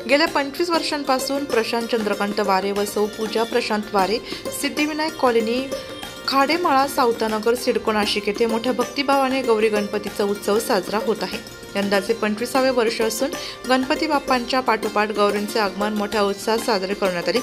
गेल्या 25 वर्षांपासून प्रशांत चंद्रकांत वारे व सौ पूजा प्रशांत वारे, सिद्धिविनायक कॉलनी, खाडेमाळा, सावतानगर, सिडको, नाशिक येथे मोठ्या भक्तिभावाने गौरी गणपतीचा उत्सव साजरा होत आहे। यंदाचे 25वे वर्ष असून गणपती बाप्पांच्या पाठोपाठ गौरींचे आगमन मोठ्या उत्साहात साजरे करण्यात आले।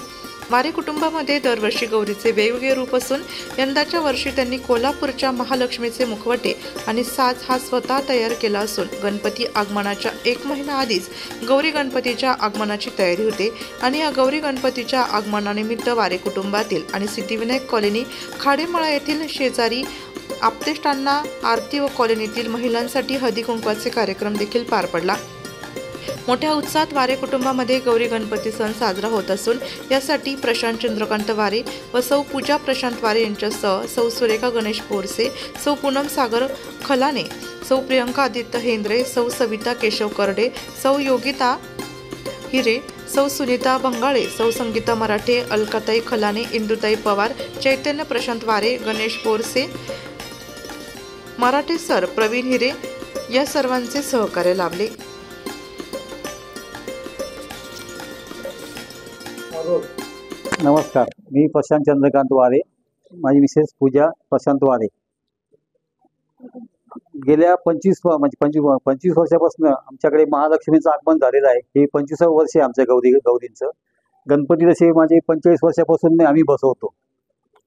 वारे कुटुंबामध्ये दरवर्षी गौरीचे वेगवेगळे रूप असून यंदाच्या वर्षी त्यांनी कोल्हापूरच्या महालक्ष्मीचे मुखवटे आणि साज हा स्वतः तयार केला असून गणपती आगमनाच्या 1 महिना आधीच गौरी गणपतीच्या आगमनाची तयारी होते आणि या गौरी गणपतीच्या आगमनानिमित्त वारे कुटुंबातील आणि सिद्धिविनायक कॉलनी, खाडेमाळा येथील शेजारी आप्तेष्टांना आरती व कॉलनीतील महिलांसाठी हळदी कुंकवाचे कार्यक्रम देखील पार पडला। मोठ्या उत्साहात वारे कुटुंबामध्ये गौरी गणपती सण साजरा होत असून यासाठी प्रशांत चंद्रकांत वारे व सौ पूजा प्रशांत वारे यांच्यासह सौ सुरेखा गणेश पोरसे, सौ पूनम सागर खलाने, सौ प्रियंका आदित्य हेंद्रे, सौ सविता केशव करडे, सौ योगिता हिरे, सौ सुनीता भंगाळे, सौ संगीता मराठे, अलकाताई खलाने, इंदुताई पवार, चैतन्य प्रशांत वारे, गणेश पोरसे, मराठे सर, प्रवीण हिरे या सर्वांचे सहकार्य लाभले। नमस्कार, मी प्रशांत चंद्रकांत वारे, माझी मिसेस पूजा प्रशांत वारे। गेल्या 25 वर्षापासून आमच्याकडे महालक्ष्मीचं आगमन झालेलं आहे। हे 25वे वर्ष आहे आमच्या गौरींचं। गणपती जसे माझे 45 वर्षापासून आम्ही बसवतो।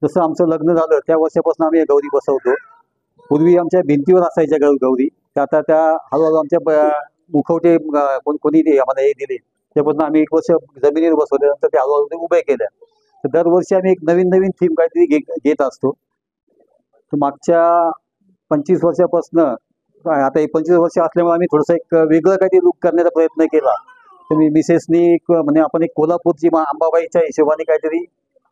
जसं आमचं लग्न झालं त्या वर्षापासून आम्ही गौरी बसवतो। पूर्वी आमच्या भिंतीवर असायच्या गौरी, आता त्या हळूहळू आमच्या मुखवटे कोणी आम्हाला हे दिले, त्यापासून आम्ही 1 वर्ष जमिनीवर बसवले, नंतर ते हळूहळू उभे केल्या। तर दरवर्षी आम्ही एक नवीन थीम काहीतरी घेत असतो। तर मागच्या 25 वर्षापासून आता हे 25 वर्ष असल्यामुळे आम्ही थोडंसं एक वेगळं काहीतरी लुक करण्याचा प्रयत्न केला। तर मी मिसेसनी म्हणजे आपण एक कोल्हापूरची अंबाबाईच्या हिशोबाने काहीतरी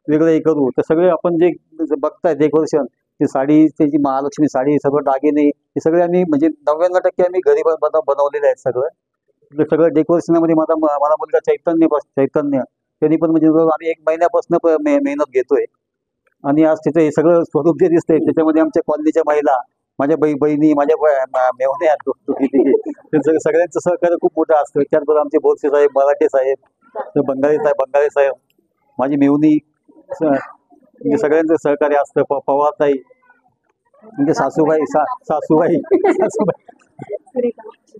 वेगळं हे करू। तर सगळे आपण जे बघताय डेकोरेशन, ती साडी, त्याची महालक्ष्मी साडी, सगळं दागिने, हे सगळे आम्ही म्हणजे 99% आम्ही घरी बनवलेले आहेत। सगळं डेकोरेशनमध्ये मला मुलगा चैतन्य त्यांनी पण म्हणजे आम्ही 1 महिन्यापासून मेहनत घेतोय आणि आज त्याचं हे सगळं स्वरूप जे दिसतंय त्याच्यामध्ये आमच्या कॉलनीच्या महिला, माझ्या बहिणी, माझ्या मेवण्या सगळ्यांचं सहकार्य खूप मोठं असतं। त्याचबरोबर आमचे बोरसे साहेब, मराठे साहेब, बंगाळे साहेब, माझी मेवणी, म्हणजे सगळ्यांचं सहकार्य असतं। पवारताई म्हणजे सासूबाई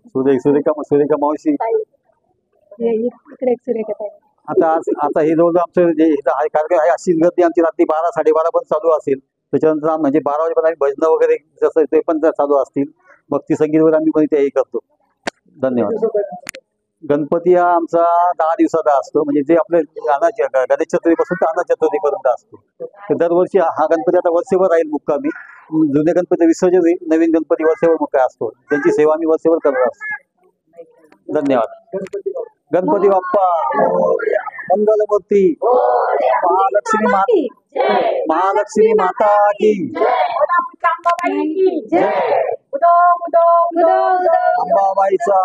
सुरेखा मावशी, आता हे जवळ आमचं जे कार्यक्रम आहे अशी गर्दी आमची रात्री 12-12:30 पण चालू असेल। त्याच्यानंतर म्हणजे 12 वाजेपर्यंत आम्ही भजनं वगैरे जसं ते पण चालू असतील। भक्ती संगीत वगैरे आम्ही पण ते हे करतो। धन्यवाद। गणपती हा आमचा 10 दिवसाचा असतो, म्हणजे जे आपले गणेश चतुर्थीपासून तर अनंत चतुर्थीपर्यंत असतो। तर दरवर्षी हा गणपती आता वर्षभर राहील मुक्कामी। जुने गणपती विसर्जन होईल, नवीन गणपती वर्षभर मुक्कामी असतो। त्यांची सेवा आम्ही वर्षभर करत असतो। धन्यवाद। गणपती बाप्पा मंगलमूर्ती, महालक्ष्मी माता की अंबाबाईचा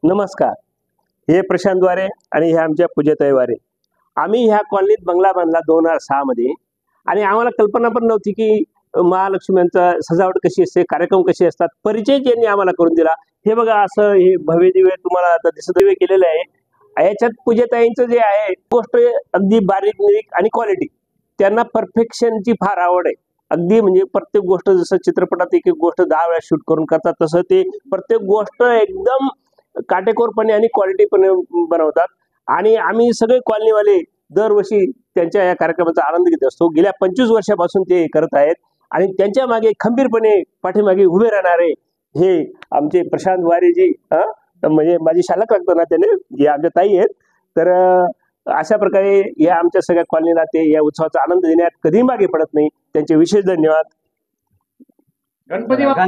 नमस्कार, हे प्रशांत वारे आणि हे आमच्या पूजाताई वारे। आम्ही ह्या कॉलनीत बंगला बांधला 2006 मध्ये आणि आम्हाला कल्पना पण नव्हती की महालक्ष्म्यांचा सजावट कशी असते, कार्यक्रम कसे असतात। परिचय ज्यांनी आम्हाला करून दिला, हे बघा असं हे भव्य दिव्य तुम्हाला आता दिसत केलेलं आहे। याच्यात पूजाताईंचं जे आहे गोष्ट अगदी बारीक निरीक आणि क्वालिटी, त्यांना परफेक्शनची फार आवड आहे। अगदी म्हणजे प्रत्येक गोष्ट जसं चित्रपटात एक गोष्ट 10 वेळा शूट करून करतात, तसं ते प्रत्येक गोष्ट एकदम काटेकोरपणे आणि क्वालिटीपणे बनवतात। आणि आम्ही सगळे कॉलनीवाले दरवर्षी त्यांच्या या कार्यक्रमाचा आनंद घेत असतो। गेल्या 25 वर्षापासून ते करत आहेत आणि त्यांच्या मागे खंबीरपणे पाठीमागे उभे राहणारे हे आमचे प्रशांत वारेजी, म्हणजे माझी शालक लागतो ना त्याने, जे आमच्या ताई आहेत। तर अशा प्रकारे या आमच्या सगळ्या कॉलनीला ते या उत्सवाचा आनंद देण्यात कधी मागे पडत नाही। त्यांचे विशेष धन्यवाद। गणपती बाप्पा।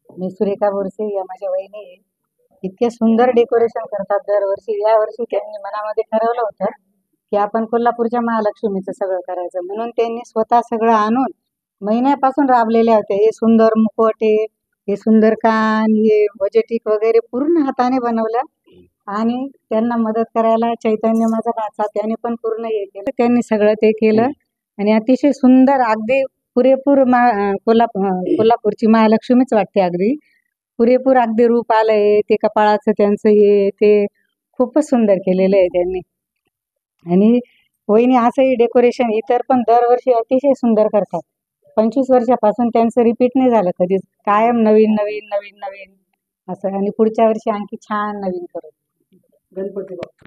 मी सुरेखा बोरसे, या माझ्या वहिनी आहे। इतके सुंदर डेकोरेशन करतात दरवर्षी। या वर्षी त्यांनी मनामध्ये ठरवलं होतं की आपण कोल्हापूरच्या महालक्ष्मीचं सगळं करायचं, म्हणून त्यांनी स्वतः सगळं आणून महिन्यापासून राबलेले होते। हे सुंदर मुखवटे, हे सुंदर कान, हे वजेटिक वगैरे पूर्ण हाताने बनवलं आणि त्यांना मदत करायला चैतन्य माझा भाचा त्याने पण पूर्ण हे केलं। त्यांनी सगळं ते केलं आणि अतिशय सुंदर, अगदी पुरेपूर कोल्हापूरची महालक्ष्मीच वाटते. अगदी पुरेपूर अगदी रूप आलंय. ते कपाळाचं त्यांचं हे ते खूपच सुंदर केलेलं आहे त्यांनी. आणि वहिनी असंही डेकोरेशन इतर पण दरवर्षी अतिशय सुंदर करतात. 25 वर्षापासून त्यांचं रिपीट नाही झालं कधीच. कायम नवीन नवीन नवीन नवीन असं. आणि पुढच्या वर्षी आणखी छान नवीन करू.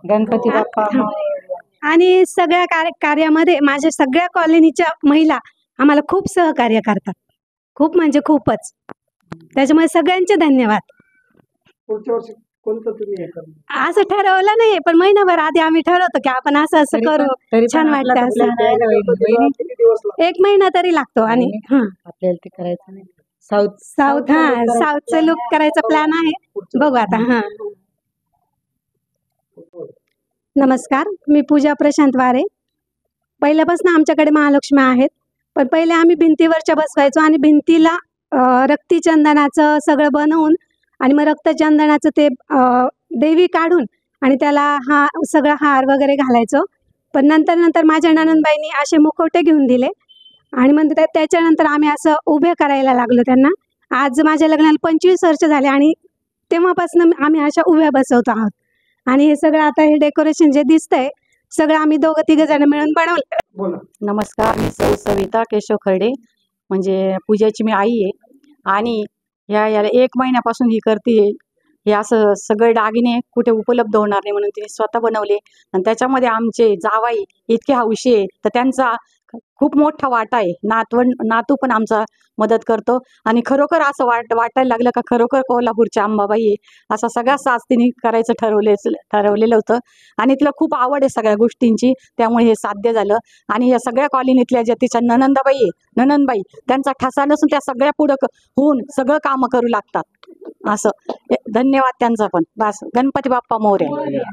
गणपती बाप्पा मोरया. आणि सगळ्या कार्यामध्ये माझ्या सगळ्या कॉलनीच्या महिला आम्हाला खूप सहकार्य करतात. खूप म्हणजे खूपच. त्याच्यामुळे सगळ्यांचे धन्यवाद. पुढच्या वर्षी कोणतं तुम्ही हे करणार? असं ठरवलं नाही, पण महिनाभर आधी आम्ही ठरवतो की आपण असं असं करू. तरी छान पण वाटतं आपल्याला असं. करायला वहिनी. किती दिवस लागतात? 1 महिना तरी लागतो. आणि आपल्याला ते करायचं नाही. साऊथ साऊथचं लुक करायचा प्लॅन आहे. बघू आता. नमस्कार, मी पूजा प्रशांत वारे. पहिल्यापासून आमच्याकडे महालक्ष्मी आहेत, पण पहिले आम्ही भिंतीवरच्या बसवायचो आणि भिंतीला रक्तीचंदनाचं सगळं बनवून आणि मग रक्तचंदनाचं ते देवी काढून आणि त्याला सगळं हार वगैरे घालायचो. पण नंतर माझ्या नणंदबाईंनी असे मुखवटे घेऊन दिले आणि मग त्याच्यानंतर आम्ही असं उभे करायला लागलो त्यांना. आज माझ्या लग्नाला 25 वर्ष झाले आणि तेव्हापासून आम्ही अशा उभ्या बसवतो आहोत. आणि हे सगळं आता हे डेकोरेशन जे दिसतंय सगळं आम्ही 2-3 जण मिळून बनवलं. बोला. नमस्कार, मी सविता केशव खर्डे, म्हणजे पूजाची मी आई आहे. आणि याला 1 महिन्यापासून ही करते. हे असं सगळे दागिने कुठे उपलब्ध होणार नाही म्हणून तिने स्वतः बनवले. आणि त्याच्यामध्ये आमचे जावाई इतके हौशी आहे, तर त्यांचा खूप मोठा वाटा आहे. नातू पण आमचा मदत करतो. आणि खरोखर असं वाटायला लागलं का खरोखर कोल्हापूरची अंबाबाई आहे. असा सगळा साज तिने करायचं ठरवलेलं होतं. आणि तिला खूप आवड आहे सगळ्या गोष्टींची, त्यामुळे हे साध्य झालं. आणि या सगळ्या कॉलनीतल्या ज्या तिच्या नणंदबाई त्यांचा ठसा नसून त्या सगळ्या पुढं होऊन सगळं कामं करू लागतात. असं धन्यवाद त्यांचा पण. बस. गणपती बाप्पा मोरया.